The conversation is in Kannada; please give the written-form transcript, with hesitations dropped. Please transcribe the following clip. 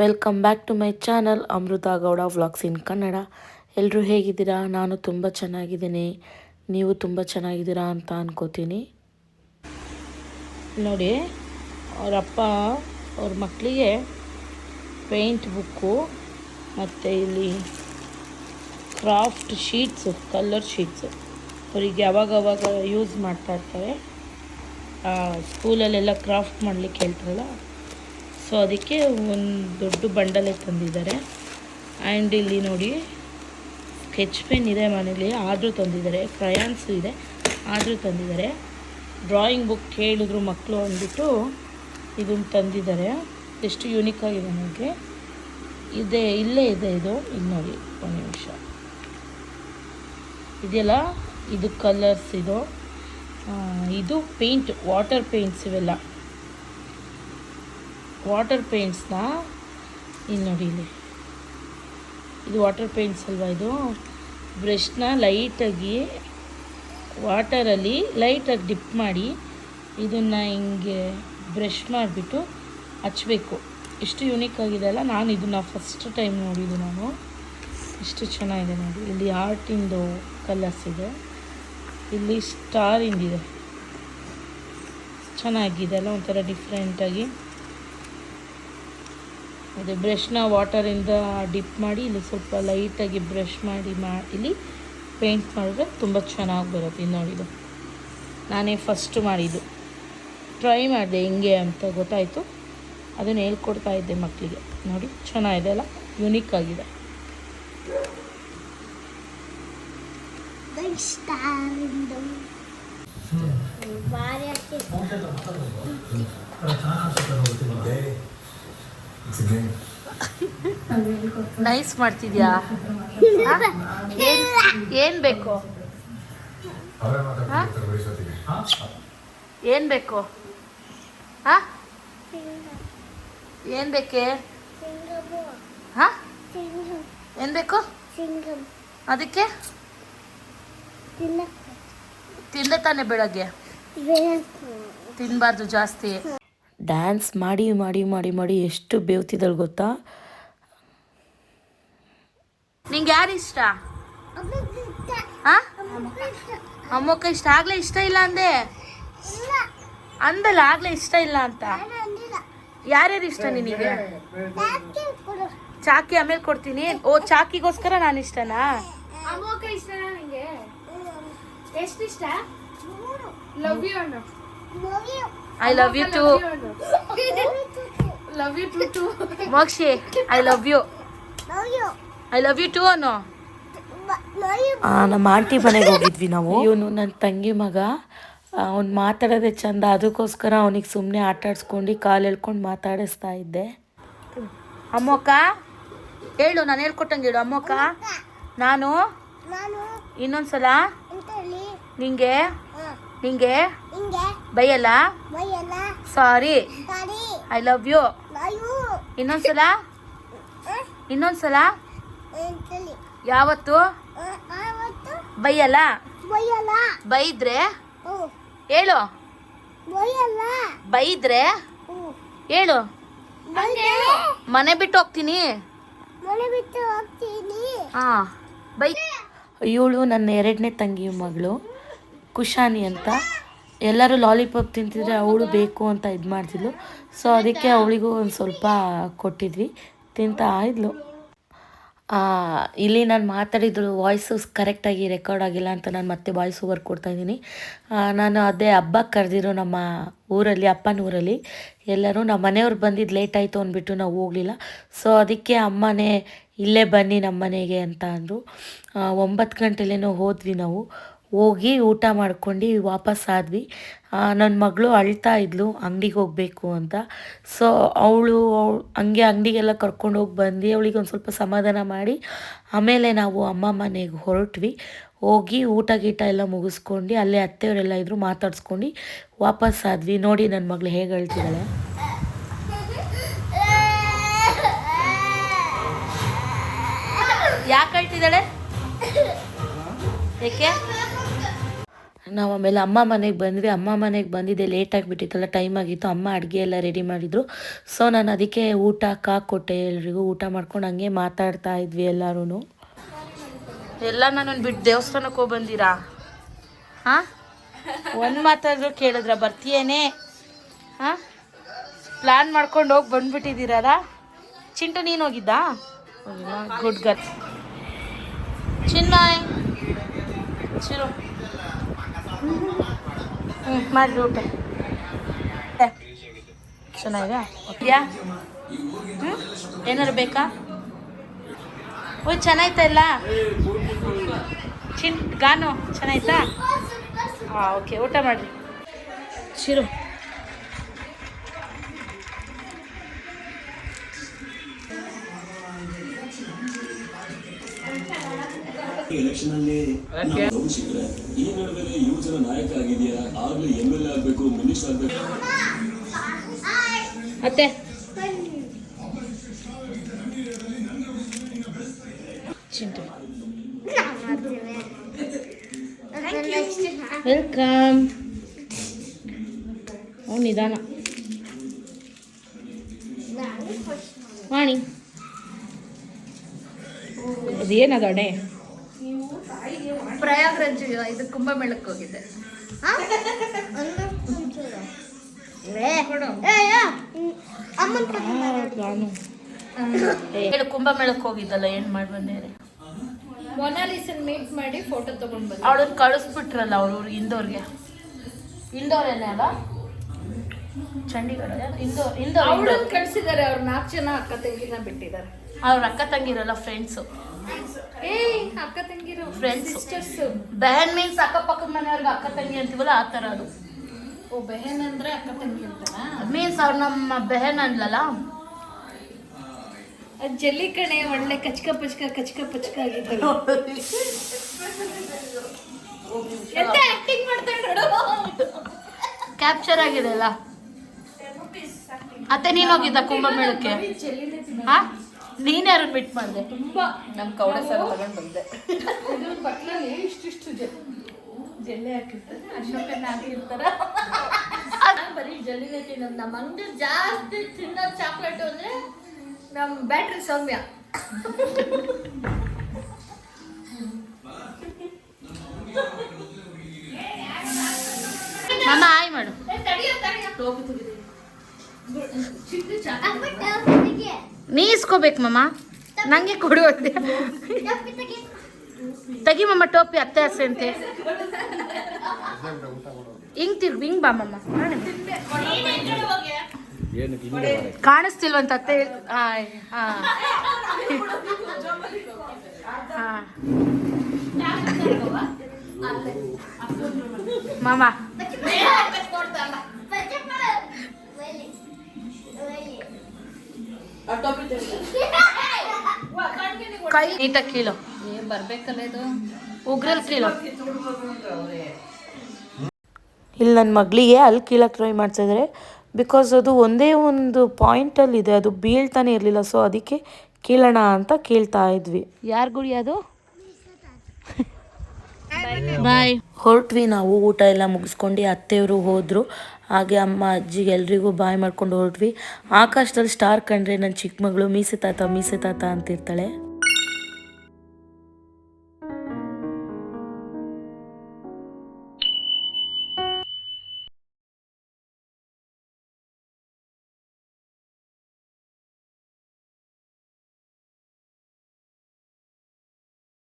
Welcome back to my channel Amrutha Gowda vlogs in Kannada. ಎಲ್ಲರೂ ಹೇಗಿದ್ದೀರಾ? ನಾನು ತುಂಬ ಚೆನ್ನಾಗಿದ್ದೀನಿ, ನೀವು ತುಂಬ ಚೆನ್ನಾಗಿದ್ದೀರಾ ಅಂತ ಅನ್ಕೋತೀನಿ. ನೋಡಿ, ಅವರಪ್ಪ ಅವ್ರ ಮಕ್ಕಳಿಗೆ ಪೇಂಟ್ ಬುಕ್ಕು ಮತ್ತು ಇಲ್ಲಿ ಕ್ರಾಫ್ಟ್ ಶೀಟ್ಸು, ಕಲರ್ ಶೀಟ್ಸು ಅವರಿಗೆ ಯಾವಾಗವಾಗ ಯೂಸ್ ಮಾಡ್ತಾ ಇರ್ತಾರೆ. ಸ್ಕೂಲಲ್ಲೆಲ್ಲ ಕ್ರಾಫ್ಟ್ ಮಾಡಲಿಕ್ಕೆ ಹೇಳ್ತಾರಲ್ಲ, ಸೊ ಅದಕ್ಕೆ ಒಂದು ದೊಡ್ಡ ಬಂಡಲೇ ತಂದಿದ್ದಾರೆ. ಆ್ಯಂಡ್ ಇಲ್ಲಿ ನೋಡಿ, ಸ್ಕೆಚ್ ಪೆನ್ ಇದೆ ಮನೇಲಿ, ಆರ್ಡ್ರ್ ತಂದಿದ್ದಾರೆ. ಕ್ರಯಾನ್ಸು ಇದೆ, ಆರ್ಡ್ರ್ ತಂದಿದ್ದಾರೆ. ಡ್ರಾಯಿಂಗ್ ಬುಕ್ ಕೇಳಿದ್ರು ಮಕ್ಕಳು ಅಂದ್ಬಿಟ್ಟು ಇದನ್ನು ತಂದಿದ್ದಾರೆ. ಎಷ್ಟು ಯೂನಿಕ್ ಆಗಿದೆ ನನಗೆ. ಇಲ್ಲೇ ಇದೆ ಇದು. ಇದು ನೋಡಿ, ಒಂದು ನಿಮಿಷ. ಇದೆಲ್ಲ ಇದು ಕಲರ್ಸ್, ಇದು ಪೇಂಟ್, ವಾಟರ್ ಪೇಂಟ್ಸ್. ಇವೆಲ್ಲ ವಾಟರ್ ಪೇಂಟ್ಸ್ನ ಇಲ್ಲಿ ನೋಡಿ, ಇದು ವಾಟರ್ ಪೇಂಟ್ಸ್ ಅಲ್ವಾ? ಇದು ಬ್ರಷ್ನ ಲೈಟಾಗಿ ವಾಟರಲ್ಲಿ ಲೈಟಾಗಿ ಡಿಪ್ ಮಾಡಿ ಇದನ್ನು ಹಿಂಗೆ ಬ್ರಷ್ ಮಾಡಿಬಿಟ್ಟು ಹಚ್ಚಬೇಕು. ಎಷ್ಟು ಯೂನಿಕ್ ಆಗಿದೆ ಅಲ್ಲ. ನಾನು ಇದನ್ನು ಫಸ್ಟ್ ಟೈಮ್ ನೋಡಿದ್ದು. ನಾನು ಎಷ್ಟು ಚೆನ್ನಾಗಿದೆ ನೋಡಿ. ಇಲ್ಲಿ ಆರ್ಟಿಂದು ಕಲರ್ಸ್ ಇದೆ, ಇಲ್ಲಿ ಸ್ಟಾರಿಂದಿದೆ. ಚೆನ್ನಾಗಿದೆ ಅಲ್ಲ, ಒಂಥರ ಡಿಫ್ರೆಂಟಾಗಿ. ಅದೇ ಬ್ರಷ್ನ ವಾಟರಿಂದ ಡಿಪ್ ಮಾಡಿ ಇಲ್ಲಿ ಸ್ವಲ್ಪ ಲೈಟಾಗಿ ಬ್ರಷ್ ಮಾಡಿ ಇಲ್ಲಿ ಪೇಂಟ್ ಮಾಡಿದ್ರೆ ತುಂಬ ಚೆನ್ನಾಗಿ ಬರುತ್ತೆ. ಇದು ನೋಡಿದ್ದು ನಾನೇ ಫಸ್ಟ್ ಮಾಡಿದ್ದು, ಟ್ರೈ ಮಾಡಿದೆ ಹೆಂಗೆ ಅಂತ ಗೊತ್ತಾಯಿತು. ಅದನ್ನು ಹೇಳ್ಕೊಡ್ತಾ ಇದ್ದೆ ಮಕ್ಕಳಿಗೆ. ನೋಡಿ, ಚೆನ್ನಾಗಿದೆ ಅಲ್ಲ, ಯುನೀಕ್ ಆಗಿದೆ. ನೈಸ್ ಮಾಡ್ತಿದ್ಯಾ? ಏನು ಬೇಕು? ಏನು ಬೇಕು? ಹಾಂ, ಏನು ಬೇಕೆ? ಹಾಂ, ಏನು ಬೇಕು ಅದಕ್ಕೆ? ತಿಂದೆ ತಾನೆ ಬೆಳಗ್ಗೆ? ತಿನ್ನಬಾರ್ದು ಜಾಸ್ತಿ. ಡ್ಯಾನ್ಸ್ ಮಾಡಿ ಮಾಡಿ ಮಾಡಿ ಮಾಡಿ ಎಷ್ಟು ಬೇವ್ತಿದ್ದಳು ಗೊತ್ತಾ? ನಿಂಗೆ ಯಾರು ಇಷ್ಟ? ಹಾಂ, ಅಮ್ಮಕ್ಕ ಇಷ್ಟ. ಆಗಲೇ ಇಷ್ಟ ಇಲ್ಲ ಅಂದೆ ಅಂದಲ್ಲ, ಆಗಲೇ ಇಷ್ಟ ಇಲ್ಲ ಅಂತ. ಯಾರ್ಯಾರು ಇಷ್ಟ ನಿನಗೆ? ಚಾಕಿ ಆಮೇಲೆ ಕೊಡ್ತೀನಿ. ಓ, ಚಾಕಿಗೋಸ್ಕರ ನಾನು ಇಷ್ಟನಾ? ಅಮ್ಮಕ್ಕ ಇಷ್ಟನಾ ನಿಂಗೆ? ಎಷ್ಟು ಇಷ್ಟ? ಲವ್ ಯು ಅಣ್ಣ. I love you too. Love you too too. Mokshi, I love you. I love you too ಅನ್ನೋ. ನಮ್ಮ ಆಂಟಿ ಮನೆಗೆ ಹೋಗಿದ್ವಿ ನಾವು. ಇವನು ನನ್ನ ತಂಗಿ ಮಗ. ಅವ್ನು ಮಾತಾಡೋದೇ ಚಂದ, ಅದಕ್ಕೋಸ್ಕರ ಅವನಿಗೆ ಸುಮ್ಮನೆ ಆಟಾಡ್ಸ್ಕೊಂಡು ಕಾಲು ಎಳ್ಕೊಂಡು ಮಾತಾಡಿಸ್ತಾ ಇದ್ದೆ. ಅಮ್ಮಕ್ಕ ಹೇಳು, ನಾನು ಹೇಳ್ಕೊಟ್ಟಂಗೆ ಹೇಳು. ಅಮ್ಮಕ್ಕ, ನಾನು ಇನ್ನೊಂದ್ಸಲ ನಿಂಗೆ ಬೈಯಲ್ಲ. ಸಾರಿ, ಐ ಲವ್ ಯು. ಇನ್ನೊಂದ್ಸಲ ಯಾವತ್ತು ಬೈಯಲ್ಲ. ಬೈದ್ರೆ ಹೇಳು, ಬೈದ್ರೆ ಹೇಳು. ಮನೆ ಬಿಟ್ಟು ಹೋಗ್ತೀನಿ. ಹಾಂ, ಬೈ. ಇವಳು ನನ್ನ 2ನೇ ತಂಗಿ ಮಗಳು, ಕುಶಾನಿ ಅಂತ. ಎಲ್ಲರೂ ಲಾಲಿಪಾಪ್ ತಿಂತಿದ್ರೆ ಅವಳು ಬೇಕು ಅಂತ ಇದು ಮಾಡ್ತಿದ್ಲು. ಸೊ ಅದಕ್ಕೆ ಅವಳಿಗೂ ಒಂದು ಸ್ವಲ್ಪ ಕೊಟ್ಟಿದ್ವಿ, ತಿಂತಾ ಇದ್ಲು. ಇಲ್ಲಿ ನಾನು ಮಾತಾಡಿದ್ರು ವಾಯ್ಸು ಕರೆಕ್ಟಾಗಿ ರೆಕಾರ್ಡ್ ಆಗಿಲ್ಲ ಅಂತ ನಾನು ಮತ್ತೆ ವಾಯ್ಸ್ ಓವರ್ ಕೊಡ್ತಾಯಿದ್ದೀನಿ. ನಾನು ಅದೇ ಹಬ್ಬಕ್ಕೆ ಕರೆದಿರೋ ನಮ್ಮ ಊರಲ್ಲಿ, ಅಪ್ಪನ ಊರಲ್ಲಿ ಎಲ್ಲರೂ ನಮ್ಮ ಮನೆಯವ್ರು ಬಂದಿದ್ದು ಲೇಟ್ ಆಯಿತು ಅಂದ್ಬಿಟ್ಟು ನಾವು ಹೋಗಲಿಲ್ಲ. ಸೊ ಅದಕ್ಕೆ ಅಮ್ಮನೇ ಇಲ್ಲೇ ಬನ್ನಿ ನಮ್ಮ ಮನೆಗೆ ಅಂತ ಅಂದರು. 9 ಗಂಟೆಲೇನೋ ಹೋದ್ವಿ ನಾವು. ಹೋಗಿ ಊಟ ಮಾಡ್ಕೊಂಡು ವಾಪಸ್ ಆದ್ವಿ. ನನ್ನ ಮಗಳು ಅಳ್ತಾ ಇದ್ಲು ಅಂಗಡಿಗೆ ಹೋಗಬೇಕು ಅಂತ. ಸೊ ಅವಳು ಹಂಗೆ ಅಂಗಡಿಗೆಲ್ಲ ಕರ್ಕೊಂಡೋಗಿ ಬಂದು ಅವಳಿಗೆ ಒಂದು ಸ್ವಲ್ಪ ಸಮಾಧಾನ ಮಾಡಿ ಆಮೇಲೆ ನಾವು ಅಮ್ಮ ಮನೆಗೆ ಹೊರಟ್ವಿ. ಹೋಗಿ ಊಟ ಗೀಟ ಎಲ್ಲ ಮುಗಿಸ್ಕೊಂಡು ಅಲ್ಲೇ ಅತ್ತೆಯವರೆಲ್ಲ ಇದ್ರು, ಮಾತಾಡ್ಸ್ಕೊಂಡು ವಾಪಸ್ ಆದ್ವಿ. ನೋಡಿ ನನ್ನ ಮಗಳು ಹೇಗೆ ಅಳ್ತಿದ್ದಾಳೆ. ಯಾಕೆ ಅಳ್ತಿದ್ದಾಳೆ? ಏಕೆ? ನಾವು ಆಮೇಲೆ ಅಮ್ಮ ಮನೆಗೆ ಬಂದ್ವಿ. ಅಮ್ಮ ಮನೆಗೆ ಬಂದಿದ್ದೆ ಲೇಟ್ ಆಗಿಬಿಟ್ಟಿತ್ತಲ್ಲ, ಟೈಮ್ ಆಗಿತ್ತು. ಅಮ್ಮ ಅಡುಗೆ ಎಲ್ಲ ರೆಡಿ ಮಾಡಿದರು. ಸೊ ನಾನು ಅದಕ್ಕೆ ಊಟಕ್ಕೆ ಹಾಕ್ಕೊಟ್ಟೆ ಎಲ್ರಿಗೂ. ಊಟ ಮಾಡ್ಕೊಂಡು ಹಂಗೆ ಮಾತಾಡ್ತಾ ಇದ್ವಿ ಎಲ್ಲರೂ. ಎಲ್ಲ ನಾನು ಬಿಟ್ಟು ದೇವಸ್ಥಾನಕ್ಕೆ ಹೋಗಿ ಬಂದಿರಾ? ಹಾಂ, ಒಂದು ಮಾತಾದರೂ ಕೇಳಿದ್ರ ಬರ್ತೀಯೇನೆ? ಹಾಂ, ಪ್ಲ್ಯಾನ್ ಮಾಡ್ಕೊಂಡು ಹೋಗಿ ಬಂದ್ಬಿಟ್ಟಿದ್ದೀರಾರ? ಚಿಂಟು ನೀನು ಹೋಗಿದ್ದಾ? Good girl. ಚಿನ್ಮಯ್ ಚಿರು ಮಾಡಿ ಊಟ ಚೆನ್ನಾಗ ಯಾ ಏನಾರು ಬೇಕಾ? ಓಯ್ ಚೆನ್ನಾಯ್ತಾ ಇಲ್ಲ? ಗಾನು ಚೆನ್ನಾಯ್ತಾ? ಹಾಂ, ಓಕೆ, ಊಟ ಮಾಡಿರಿ. ಚಿರು ಎಲೆಕ್ಷನ್ ಅಲ್ಲಿ ಸಿಕ್ಕರೆ ಈ ನಡುವೆ ಯುವಜನ ನಾಯಕ ಆಗಿದೆಯಾ, ಆಗ್ಲೂ MLA ಆಗ್ಬೇಕು, ಮಿನಿಸ್ಟರ್ ಆಗ್ಬೇಕು. ಮತ್ತೆ ಚಿಂಟು ವೆಲ್ಕಮ್. ನಿಧಾನ ವಾಣಿ, ಅದೇನದ ಅಡೆ? ಪ್ರಯಾಗ್ರಾಜ್ ಇದು ಕುಂಭಮೇಳಕ್ಕೆ ಹೋಗಿದ್ದೆ. ಕುಂಭಮೇಳಕ್ಕೆ ಹೋಗಿದ್ದಲ್ಲ, ಏನು ಮಾಡಿ ಬಂದೆ? ಮೊನಾಲಿಸನ್ ಮೀಟ್ ಮಾಡಿ ಫೋಟೋ ತಗೊಂಡ್ ಬಂದೆ. ಅವಳನ್ನ ಕಳಿಸ್ಬಿಟ್ರಲ್ಲ ಅವ್ರ ಊರಿಗೆ, ಇಂದೋರೇನೆ ಅಲ್ಲ, ಚಂಡೀಗಢ, ಇಂದೋರ್ ಕಳ್ಸಿದ್ದಾರೆ. ಅವ್ರು 4 ಜನ ಅಕ್ಕ ತಂಗಿನ ಬಿಟ್ಟಿದ್ದಾರೆ. ಅವ್ರ ಅಕ್ಕ ತಂಗಿರಲ್ಲ, ಫ್ರೆಂಡ್ಸು. ಅಕ್ಕ ತಂಗಿರು ಫ್ರೆಂಡ್ಸ್, ಸಿಸ್ಟರ್ಸ್. ಬೆಹನ್ ಮೀನ್ಸ್ ಅಕ್ಕಪಕ್ಕದ ಮನೆಯವ್ರಿಗೆ ಅಕ್ಕ ತಂಗಿ ಅಂತೀವಲ್ಲ, ಆ ಥರ ಅದು. ಓ, ಬೆಹನ್ ಅಂದ್ರೆ ಅಕ್ಕ ತಂಗಿ ಅಂತನಾ? ಮೀನ್ಸ್ ಅವ್ರು ನಮ್ಮ ಬೆಹನ್ ಅನ್ಲಲ್ಲ. ಅದು ಜಲ್ಲಿ ಕಣೆ, ಒಳ್ಳೆ ಕಚ್ಕ ಪಚ್ಕ ಆಗಿದ್ದಲ್ಲ. ಎಂತ ಆಕ್ಟಿಂಗ್ ಮಾಡ್ತಾಳೆ ನೋಡು. ಕ್ಯಾಪ್ಚರ್ ಆಗಿದೆ ಅಲ್ಲ. ಅತ್ತೆ ನೀನು ಹೋಗಿದ್ದ ಕುಂಭಮೇಳಕ್ಕೆ? ಹಾ, ನೀನು ಯಾರು ಮೀಟ್ ಮಾಡಿದೆ? ತುಂಬಾ ನಮ್ಮ ಕವಡೆ ಸರ ತಗೊಂಡು ಬಂದೆ. ಇದು ಬಟ್ಲಲ್ಲಿ ಇಷ್ಟಿಷ್ಟು ಜಲ್ಲೆ ಹಾಕಿರ್ತಾರೆ, ಅಶೋಕನ ಹಾಕಿರ್ತಾರ. ಬರೀ ಜಲ್ಲಿನೇ ತಿನ್ನೋದು. ನಮ್ಮ ಅಂಗಡಿ ಜಾಸ್ತಿ ತಿನ್ನೋದು ಚಾಕ್ಲೇಟು ಅಂದ್ರೆ ನಮ್ಮ ಬ್ಯಾಟ್ರಿ ಸೌಮ್ಯ. ಮಾಮ ಆಯ್ ಮಾಡು. ನೀ ಇಸ್ಕೋಬೇಕು ಮಾಮ, ನಂಗೆ ಕೊಡು ಅಂದೆ. ತೆಗಿ ಮಮ್ಮ ಟೋಪಿ, ಅತ್ತೆ ಹಸೆ ಅಂತೆ. ಹಿಂಗ್ ಬಾ ಮಮ್ಮ. ಕಾಣಿಸ್ತಿಲ್ವಂತ ಅತ್ತೆ. ಹಾಯ್, ಹಾಂ ಹಾಂ ಮಾಮ. ಕೈ ನೀಟಾಗಿ ಕೀಳು. ಬರ್ಬೇಕಲ್ಲ ಇದು ಉಗ್ರಲ್ಲಿ ಕೀಳು. ಇಲ್ಲಿ ನನ್ನ ಮಗಳಿಗೆ ಅಲ್ಲಿ ಕೀಳಕ್ಕೆ ಟ್ರೈ ಮಾಡ್ತಿದ್ದಾರೆ. ಬಿಕಾಸ್ ಅದು ಒಂದೇ ಒಂದು ಪಾಯಿಂಟಲ್ಲಿದೆ, ಅದು ಬೀಳ್ತಾನೆ ಇರಲಿಲ್ಲ. ಸೊ ಅದಕ್ಕೆ ಕೀಳೋಣ ಅಂತ ಕೇಳ್ತಾ ಇದ್ವಿ. ಯಾರ ಗುಡಿ ಅದು? ಬಾಯ್. ಹೊರಟ್ವಿ ನಾವು. ಊಟ ಎಲ್ಲ ಮುಗಿಸ್ಕೊಂಡು ಅತ್ತೆಯವರು ಹೋದರು. ಹಾಗೆ ಅಮ್ಮ ಅಜ್ಜಿಗೆ ಎಲ್ರಿಗೂ ಬಾಯ್ ಮಾಡ್ಕೊಂಡು ಹೊರಟ್ವಿ. ಆಕಾಶದಲ್ಲಿ ಸ್ಟಾರ್ ಕಂಡ್ರೆ ನನ್ನ ಚಿಕ್ಕ ಮಗಳು ಮೀಸೆ ತಾತ ಅಂತಿರ್ತಾಳೆ.